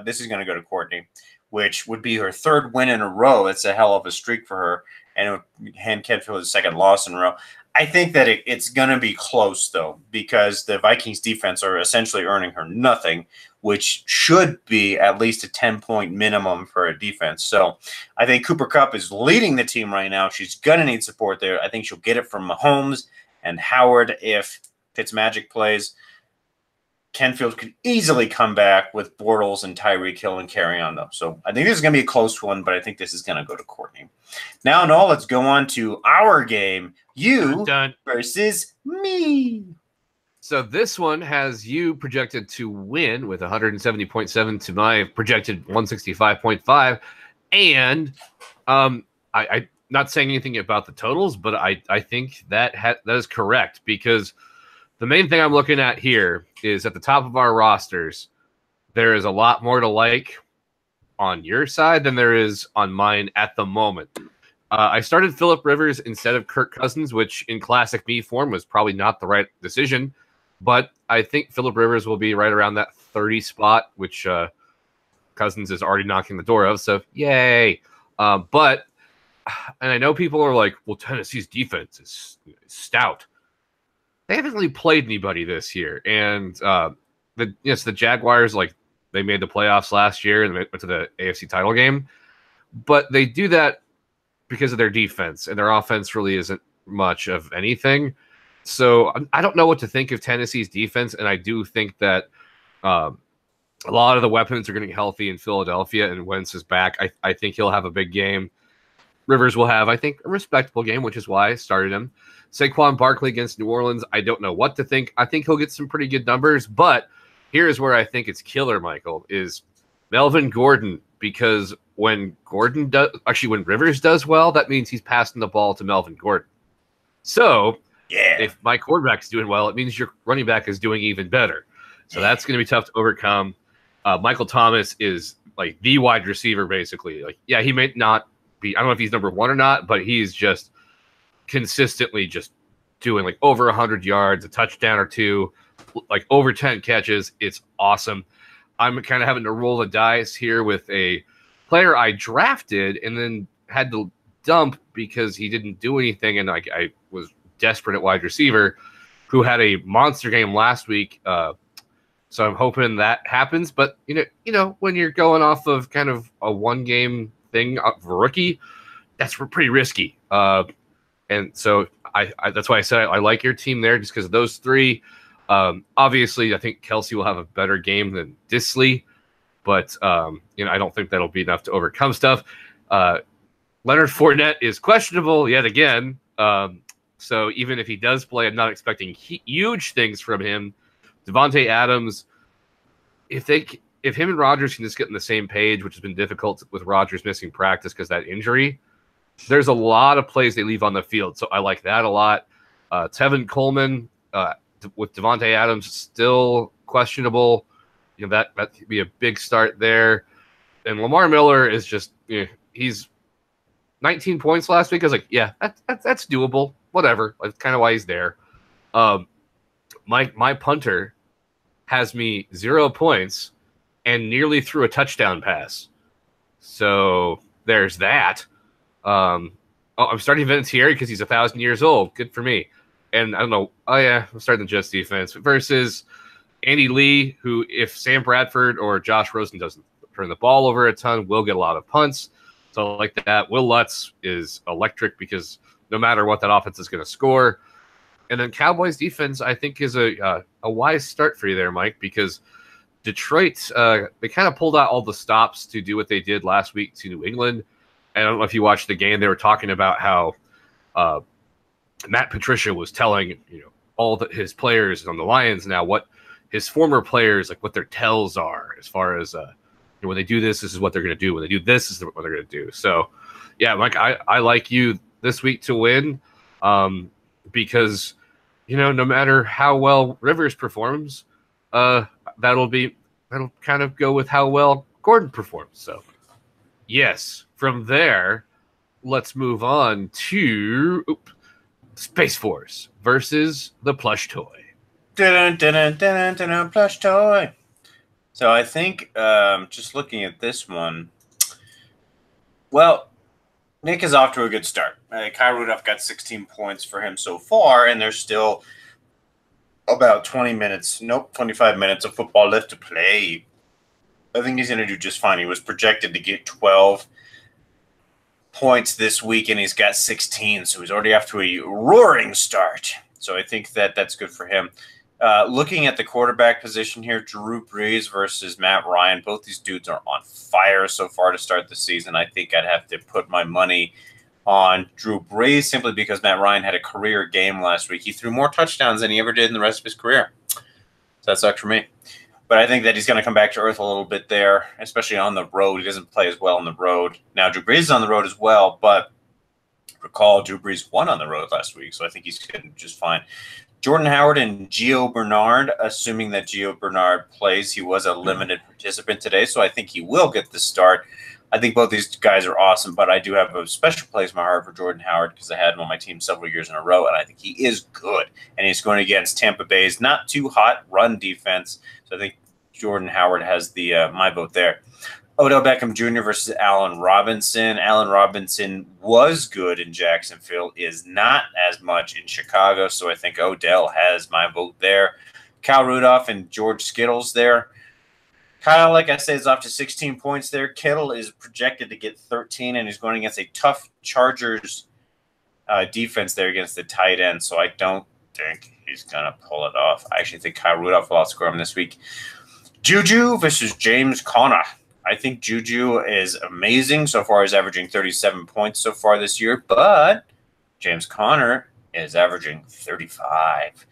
this is going to go to Courtney, which would be her third win in a row. It's a hell of a streak for her. And it would hand Kenfield's second loss in a row. I think that it's going to be close, though, because the Vikings defense are essentially earning her nothing, which should be at least a 10-point minimum for a defense. So I think Cooper Kupp is leading the team right now. She's going to need support there. I think she'll get it from Mahomes and Howard if Fitzmagic plays. Kenfield could easily come back with Bortles and Tyreek Hill and carry on, though. So I think this is going to be a close one, but I think this is going to go to Courtney. Now, Noel, let's go on to our game. You versus me. So this one has you projected to win with 170.7 to my projected 165.5. And I'm not saying anything about the totals, but I think that is correct because the main thing I'm looking at here is at the top of our rosters, there is a lot more to like on your side than there is on mine at the moment. I started Phillip Rivers instead of Kirk Cousins, which in classic me form was probably not the right decision. But I think Phillip Rivers will be right around that 30 spot, which Cousins is already knocking the door of. So yay. And I know people are like, well, Tennessee's defense is stout. They haven't really played anybody this year. And the Jaguars, like, they made the playoffs last year and they went to the AFC title game. But they do that because of their defense, and their offense really isn't much of anything. So I don't know what to think of Tennessee's defense, and I do think that a lot of the weapons are getting healthy in Philadelphia, and Wentz is back. I think he'll have a big game. Rivers will have, I think, a respectable game, which is why I started him. Saquon Barkley against New Orleans, I don't know what to think. I think he'll get some pretty good numbers, but here's where I think it's killer, Michael, is Melvin Gordon, because when Rivers does well, that means he's passing the ball to Melvin Gordon. So if my quarterback is doing well, it means your running back is doing even better. So that's going to be tough to overcome. Michael Thomas is like the wide receiver, basically. Like, yeah, he may not be, I don't know if he's number one or not, but he's just consistently just doing like over 100 yards, a touchdown or two, like over 10 catches. It's awesome. I'm kind of having to roll the dice here with a player I drafted and then had to dump because he didn't do anything, and I was desperate at wide receiver, who had a monster game last week. So I'm hoping that happens. But you know, when you're going off of kind of a one-game thing for a rookie, that's pretty risky. And so I that's why I said I like your team there, just because of those three. Obviously, I think Kelsey will have a better game than Disley, but I don't think that'll be enough to overcome stuff. Leonard Fournette is questionable yet again. So even if he does play, I'm not expecting huge things from him. Devontae Adams, if him and Rodgers can just get on the same page, which has been difficult with Rodgers missing practice because that injury, there's a lot of plays they leave on the field. So I like that a lot. Tevin Coleman with Devontae Adams still questionable. That could be a big start there. And Lamar Miller is just, he's 19 points last week. I was like, yeah, that's doable. Whatever. That's kind of why he's there. My punter has me 0 points and nearly threw a touchdown pass. So there's that. I'm starting Vinatieri because he's 1,000 years old. Good for me. And I don't know. Oh, yeah, I'm starting the Jets defense versus Andy Lee, who, if Sam Bradford or Josh Rosen doesn't turn the ball over a ton, will get a lot of punts. So I like that. Will Lutz is electric because no matter what, that offense is going to score. And then Cowboys defense, I think, is a wise start for you there, Mike, because Detroit, they kind of pulled out all the stops to do what they did last week to New England. I don't know if you watched the game. They were talking about how Matt Patricia was telling all his players on the Lions now what his former players, like what their tells are as far as when they do this, this is what they're going to do. When they do this, this is what they're going to do. So, yeah, Mike, I like you this week to win, because no matter how well Rivers performs, that'll kind of go with how well Gordon performs. So, yes, from there, let's move on to Space Force versus the plush toy. Plush toy. So I think just looking at this one, well, Nick is off to a good start. Kyle Rudolph got 16 points for him so far, and there's still about 25 minutes of football left to play. I think he's going to do just fine. He was projected to get 12 points this week, and he's got 16, so he's already off to a roaring start. So I think that's good for him. Looking at the quarterback position here, Drew Brees versus Matt Ryan. Both these dudes are on fire so far to start the season. I think I'd have to put my money on Drew Brees simply because Matt Ryan had a career game last week. He threw more touchdowns than he ever did in the rest of his career. So that sucks for me. But I think that he's going to come back to earth a little bit there, especially on the road. He doesn't play as well on the road. Now, Drew Brees is on the road as well, but recall Drew Brees won on the road last week, so I think he's getting just fine. Jordan Howard and Gio Bernard, assuming that Gio Bernard plays. He was a limited participant today, so I think he will get the start. I think both these guys are awesome, but I do have a special place in my heart for Jordan Howard because I had him on my team several years in a row, and I think he is good. And he's going against Tampa Bay's not too hot run defense, so I think Jordan Howard has the my vote there. Odell Beckham Jr. versus Allen Robinson. Allen Robinson was good in Jacksonville, is not as much in Chicago, so I think Odell has my vote there. Kyle Rudolph and George Skittles there. Kyle, like I said, is off to 16 points there. Kittle is projected to get 13, and he's going against a tough Chargers defense there against the tight end, so I don't think he's going to pull it off. I actually think Kyle Rudolph will outscore him this week. Juju versus James Conner. I think Juju is amazing. So far, he's averaging 37 points so far this year, but James Conner is averaging 35.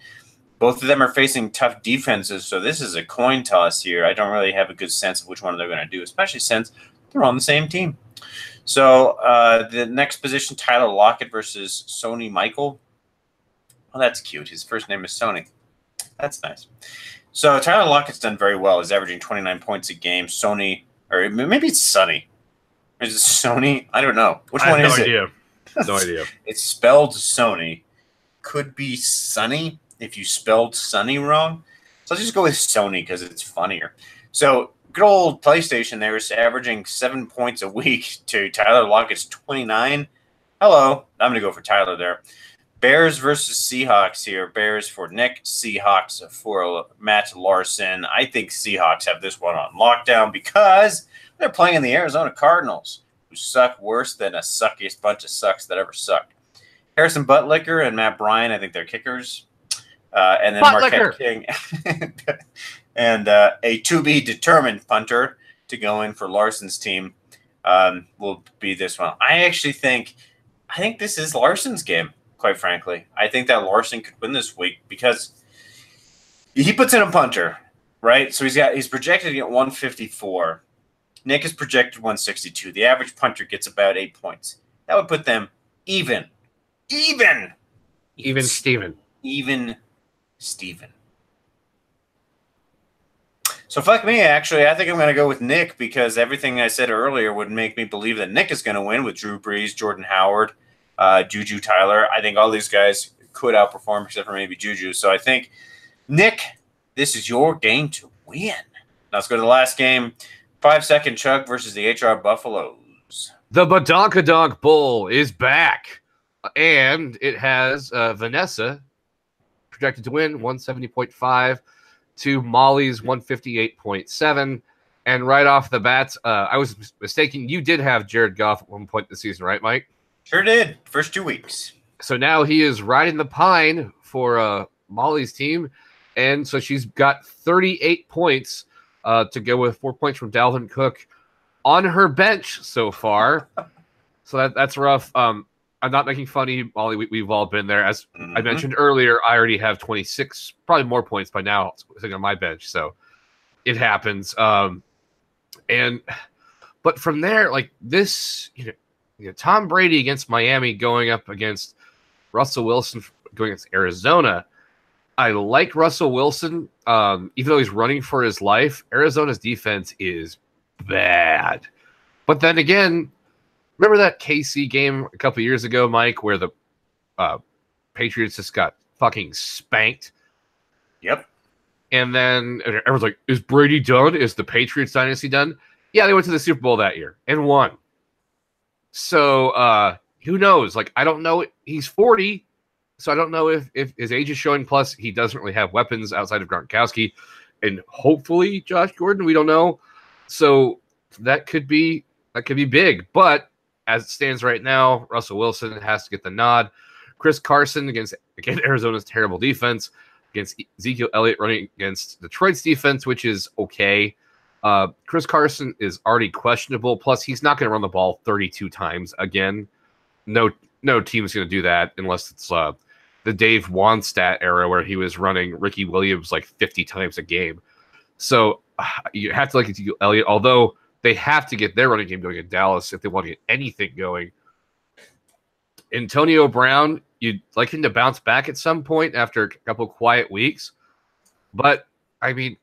Both of them are facing tough defenses, so this is a coin toss here. I don't really have a good sense of which one they're going to do, especially since they're on the same team. So the next position, Tyler Lockett versus Sony Michael. Well, that's cute. His first name is Sony. That's nice. So Tyler Lockett's done very well. He's averaging 29 points a game. Sony, or maybe it's Sonny. Is it Sony? I don't know. Which one is it? No idea. It's spelled Sony. Could be Sunny if you spelled Sunny wrong. So let's just go with Sony because it's funnier. So good old PlayStation there is averaging 7 points a week to Tyler Lockett's 29. Hello. I'm going to go for Tyler there. Bears versus Seahawks here. Bears for Nick, Seahawks for Matt Larson. I think Seahawks have this one on lockdown because they're playing the Arizona Cardinals, who suck worse than a suckiest bunch of sucks that ever sucked. Harrison Butlicker and Matt Bryan, I think they're kickers. And then Marquette King and a to-be-determined punter to go in for Larson's team will be this one. I think this is Larson's game. Quite frankly, I think that Larson could win this week because he puts in a punter, right? So he's projected to get 154. Nick is projected 162. The average punter gets about 8 points. That would put them even. Steven. So fuck me, actually. I think I'm going to go with Nick because everything I said earlier would make me believe that Nick is going to win with Drew Brees, Jordan Howard, Juju Tyler. I think all these guys could outperform except for maybe Juju. So I think, Nick, this is your game to win. Now let's go to the last game. 5-second Chug versus the HR Buffaloes. The Badonkadonk Bowl is back. And it has Vanessa projected to win 170.5 to Molly's 158.7. And right off the bat, I was mistaken. You did have Jared Goff at one point this season, right, Mike? Sure did. First 2 weeks. So now he is riding the pine for Molly's team. And so she's got 38 points to go with 4 points from Dalvin Cook on her bench so far. So that's rough. I'm not making fun of you, Molly. We've all been there. As I mentioned earlier, I already have 26, probably more points by now sitting on my bench. So it happens. But from there, like this, Tom Brady against Miami going up against Russell Wilson going against Arizona. I like Russell Wilson, even though he's running for his life. Arizona's defense is bad. But then again, remember that KC game a couple years ago, Mike, where the Patriots just got fucking spanked? Yep. And then everyone's like, is Brady done? Is the Patriots dynasty done? Yeah, they went to the Super Bowl that year and won. So who knows? Like, I don't know. He's 40. So I don't know if his age is showing. Plus, he doesn't really have weapons outside of Gronkowski, and hopefully Josh Gordon. We don't know. So that could be big. But as it stands right now, Russell Wilson has to get the nod. Chris Carson against Arizona's terrible defense, against Ezekiel Elliott running against Detroit's defense, which is okay. Chris Carson is already questionable. Plus, he's not going to run the ball 32 times again. No team is going to do that unless it's the Dave Wannstedt era where he was running Ricky Williams like 50 times a game. So you have to like Ezekiel Elliott, although they have to get their running game going in Dallas if they want to get anything going. Antonio Brown, you'd like him to bounce back at some point after a couple quiet weeks. But, I mean,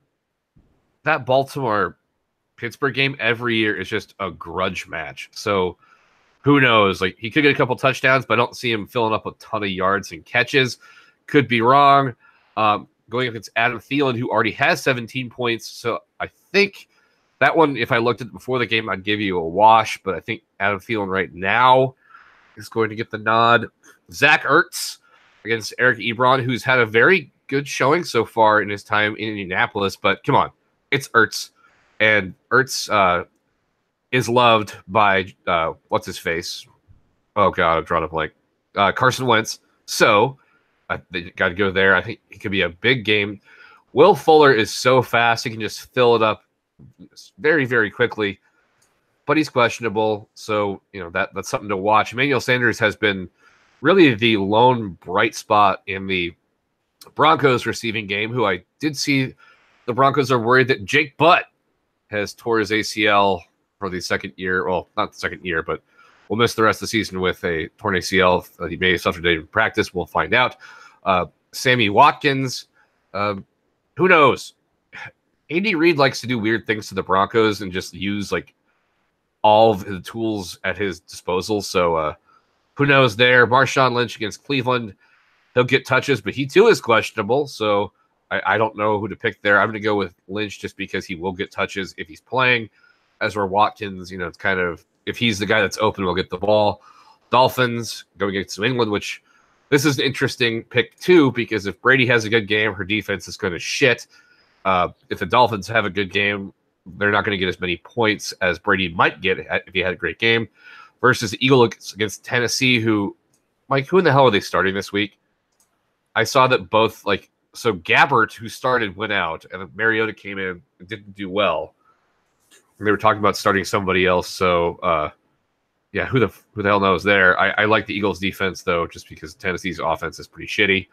that Baltimore-Pittsburgh game every year is just a grudge match. So who knows? Like, he could get a couple touchdowns, but I don't see him filling up a ton of yards and catches. Could be wrong. Going against Adam Thielen, who already has 17 points. So I think that one, if I looked at it before the game, I'd give you a wash. But I think Adam Thielen right now is going to get the nod. Zach Ertz against Eric Ebron, who's had a very good showing so far in his time in Indianapolis. But come on, it's Ertz. And Ertz is loved by, what's his face? Oh, God, I've drawn a blank. Carson Wentz. So they got to go there. I think it could be a big game. Will Fuller is so fast. He can just fill it up very, very quickly. But he's questionable. So, that's something to watch. Emmanuel Sanders has been really the lone bright spot in the Broncos receiving game, who I did see the Broncos are worried that Jake Butt has tore his ACL for the second year. Well, not the second year, but will miss the rest of the season with a torn ACL that he may have suffered in practice. We'll find out. Sammy Watkins, who knows? Andy Reid likes to do weird things to the Broncos and just use like all of the tools at his disposal. So who knows there? Marshawn Lynch against Cleveland. He'll get touches, but he too is questionable. So I don't know who to pick there. I'm going to go with Lynch just because he will get touches if he's playing. As for Watkins, it's kind of, if he's the guy that's open, we'll get the ball. Dolphins going against New England, which this is an interesting pick too, because if Brady has a good game, her defense is going to shit. If the Dolphins have a good game, they're not going to get as many points as Brady might get if he had a great game. Versus the Eagles against Tennessee, who, Mike, who in the hell are they starting this week? I saw that both, so Gabbert, who started, went out, and Mariota came in and didn't do well. And they were talking about starting somebody else. So, yeah, who the hell knows there? I like the Eagles' defense, though, just because Tennessee's offense is pretty shitty.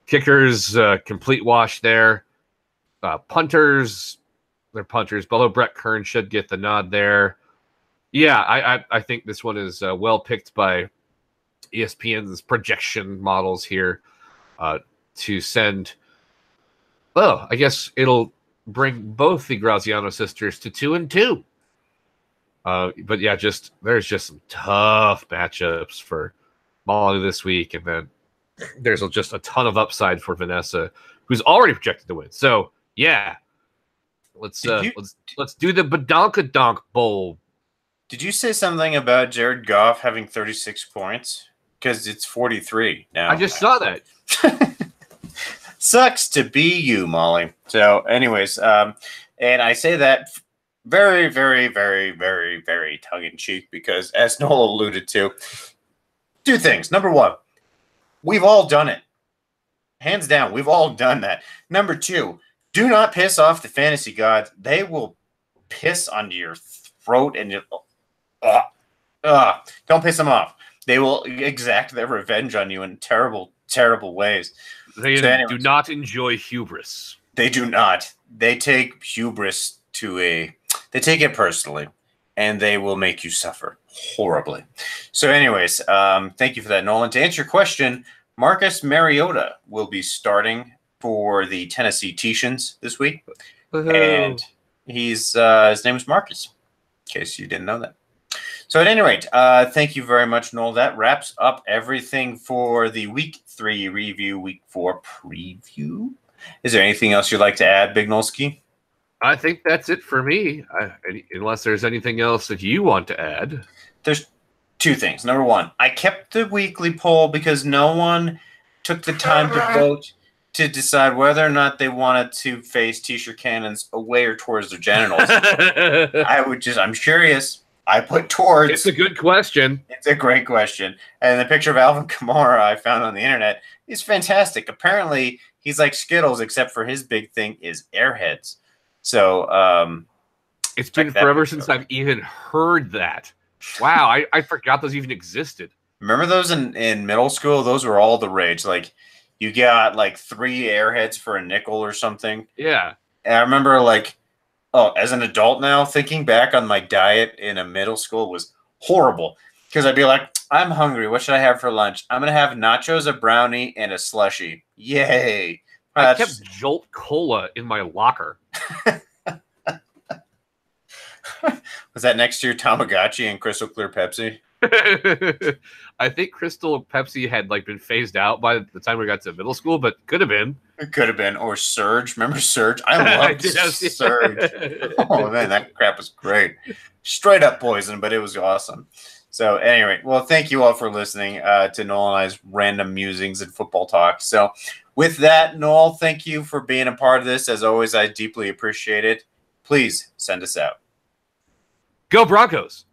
Kickers, complete wash there. Punters, they're punters. Although Brett Kern should get the nod there. Yeah, I think this one is well picked by ESPN's projection models here to send. Oh, I guess it'll bring both the Graziano sisters to 2-2. But yeah, there's just some tough matchups for Molly this week, and then there's just a ton of upside for Vanessa, who's already projected to win. So yeah, let's do the Badonkadonk Bowl. Did you say something about Jared Goff having 36 points? Because it's 43 now. I just saw that. Sucks to be you, Molly. So, anyways, and I say that very, very, very, very, very tongue-in-cheek because, as Noel alluded to, two things. Number one, we've all done it. Hands down, we've all done that. Number two, do not piss off the fantasy gods. They will piss onto your throat and don't piss them off. They will exact their revenge on you in terrible, terrible ways. They do not enjoy hubris. They do not. They take hubris to a They take it personally, and they will make you suffer horribly. So anyways, thank you for that, Nolan. To answer your question, Marcus Mariota will be starting for the Tennessee Titans this week. Woohoo. And his name is Marcus, in case you didn't know that. So at any rate, thank you very much, Noel. That wraps up everything for the Week 3 review, Week 4 preview. Is there anything else you'd like to add, Big Nolski? I think that's it for me, unless there's anything else that you want to add. There's two things. Number one, I kept the weekly poll because no one took the time to vote to decide whether or not they wanted to face t-shirt cannons away or towards their genitals. I'm curious. I put towards. It's a good question. It's a great question. And the picture of Alvin Kamara I found on the internet is fantastic. Apparently, he's like Skittles, except for his big thing is Airheads. So, it's been forever since I've even heard that. Wow, I forgot those even existed. Remember those in middle school? Those were all the rage. Like, you got like 3 Airheads for a nickel or something. Yeah. And I remember like, as an adult now, thinking back on my diet in a middle school was horrible. Because I'd be like, I'm hungry. What should I have for lunch? I'm going to have nachos, a brownie, and a slushie. Yay. I kept Jolt Cola in my locker. Was that next to your Tamagotchi and Crystal Clear Pepsi? I think Crystal Pepsi had like been phased out by the time we got to middle school, but could have been. It could have been. Or Surge. Remember Surge? I loved Surge. Oh, man, that crap was great. Straight up poison, but it was awesome. So, anyway, well, thank you all for listening to Noel and I's random musings and football talk. So, with that, Noel, thank you for being a part of this. As always, I deeply appreciate it. Please send us out. Go Broncos!